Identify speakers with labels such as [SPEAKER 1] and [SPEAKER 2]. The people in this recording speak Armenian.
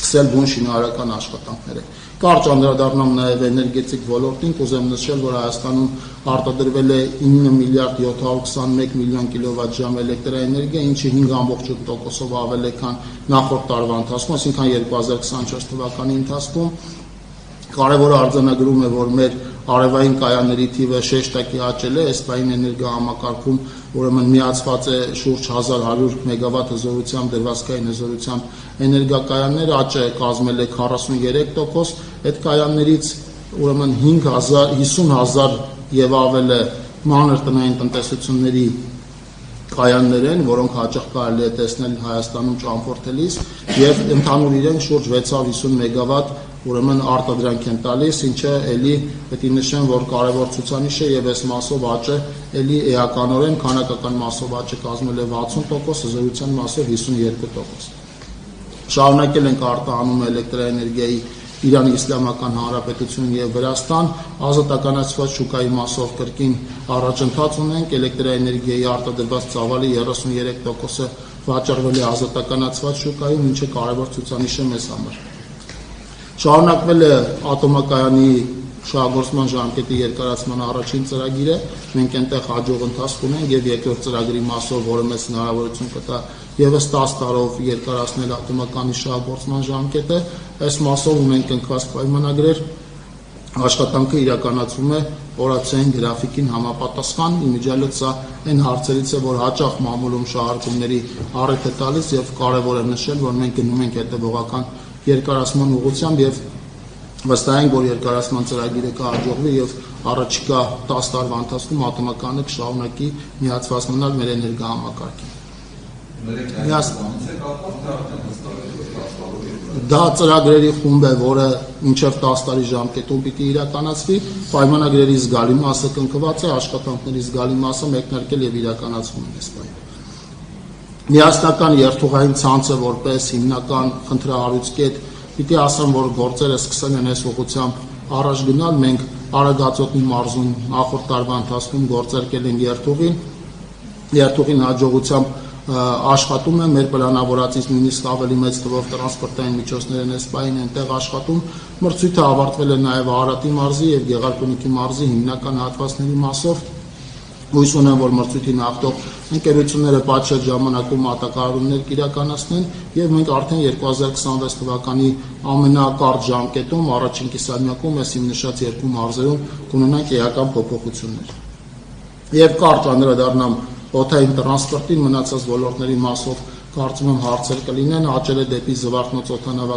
[SPEAKER 1] սկսել բուն շինարարական աշխատանքները։ Կարճ անդրադառնամ նաև էներգետիկ ոլորտին, կուզեմ նշել, որ Հայաստանում արտադրվել է 9 միլիարդ 721 միլիոն կիլովատժամ էլեկտրաէներգիա, ինչը 5.8%-ով ավել է, քան նախորդ տարվա ընթացքում, այսինքն 2024 թվականի ընթացքում։ Կարևոր արձանագրում է, որ մեր արևային կայանների թիվը 6% աճել է, էսպային էներգահամակարգում ուրեմն միացված է շուրջ 1100 մեգավատ հզորությամբ դրվածքային հզորությամբ էներգակայաններ, աճը կազմել է 43%, այդ կայաններից ուրեմն 50,000 եւ ավել է մանր տնային տնտեսությունների կայաններ են, որոնք հաճախ կարելի է տեսնել Հայաստանում ճամփորդելիս, եւ ընդհանուր իրեն շուրջ 650 մեգավատ ուրեմն արտադրանք են տալիս, ինչը էլի պետք է նշեմ, որ կարևոր ցուցանիշ է եւ այս մասով աճը էլի էականորեն քանակական մասով աճը կազմել է 60%, հզորության մասով 52%։ Շարունակել ենք արտահանում էլեկտրաէներգիայի Իրանի Իսլամական Հանրապետություն եւ Վրաստան, ազատականացված շուկայի մասով կրկին առաջընթաց ունենք, էլեկտրաէներգիայի արտադրված ծավալի 33%-ը վաճառվել է ազատականացված շուկայում, ինչը կարևոր ցուցանիշ է մեզ համար։ Շարունակվել է ատոմակայանի շահագործման ժամկետի երկարացման առաջին ծրագիրը, մենք այնտեղ հաջող ընթացք ունենք եւ երկրորդ ծրագրի մասով, որը մեզ հնարավորություն կտա եւս 10 տարով երկարացնել ատոմակայանի շահագործման ժամկետը, այս մասով ունենք ընկված պայմանագրեր, աշխատանքը իրականացվում է օրացիային գրաֆիկին համապատասխան, իմիջիալոց սա այն հարցերից է, որ հաճախ մամուլում շահարկումների առիթ է տալիս եւ կարեւոր է նշել, որ մենք գնում ենք հետեւողական երկարացման ուղղությամբ եւ վստահ ենք, որ երկարացման ծրագիրը կհաջողվի եւ առաջիկա 10 տարվա ընթացքում ատոմակայանը կշարունակի միացված մնալ մեր էներգահամակարգին։ Դա ծրագրերի խումբ է, որը մինչև 10 տարի ժամկետում պիտի իրականացվի, պայմանագրերի զգալի մասը կնքված է, աշխատանքների զգալի մասը մեկնարկել եւ իրականացվում է այս պայմանագրով։ Միասնական երթուղային ցանցը որպես հիմնական խնդրահարույց պիտի ասեմ, որ գործերը սկսել են այս ուղղությամբ առաջ գնալ, մենք Արագածոտնի մարզում նախորդ տարվա ընթացքում գործարկել ենք երթուղին հաջողությամբ աշխատում է, մեր պլանավորածից նույնիսկ ավելի մեծ թվով տրանսպորտային միջոցներ են սպային այնտեղ աշխատում, մրցույթը ավարտվել է նաև Արարատի մարզի եւ Գեղարքունիքի մարզի հիմնական հատվածների մասով, հույս ունեմ, որ մրցույթի նախտող ընկերությունները պատշաճ ժամանակում մատակարարումներ կիրականացնեն եւ մենք արդեն 2026 թվականի ամենակարճ ժամկետում առաջին կիսամյակում այս իմ նշած երկու մարզերում կունենանք էական փոփոխություններ։ Եվ կարճ անդրադառնամ օդային տրանսպորտին, մնացած ոլորտների մասով կարծում եմ հարցեր կլինեն, աճել է դեպի Զվարթնոց օդանավակայան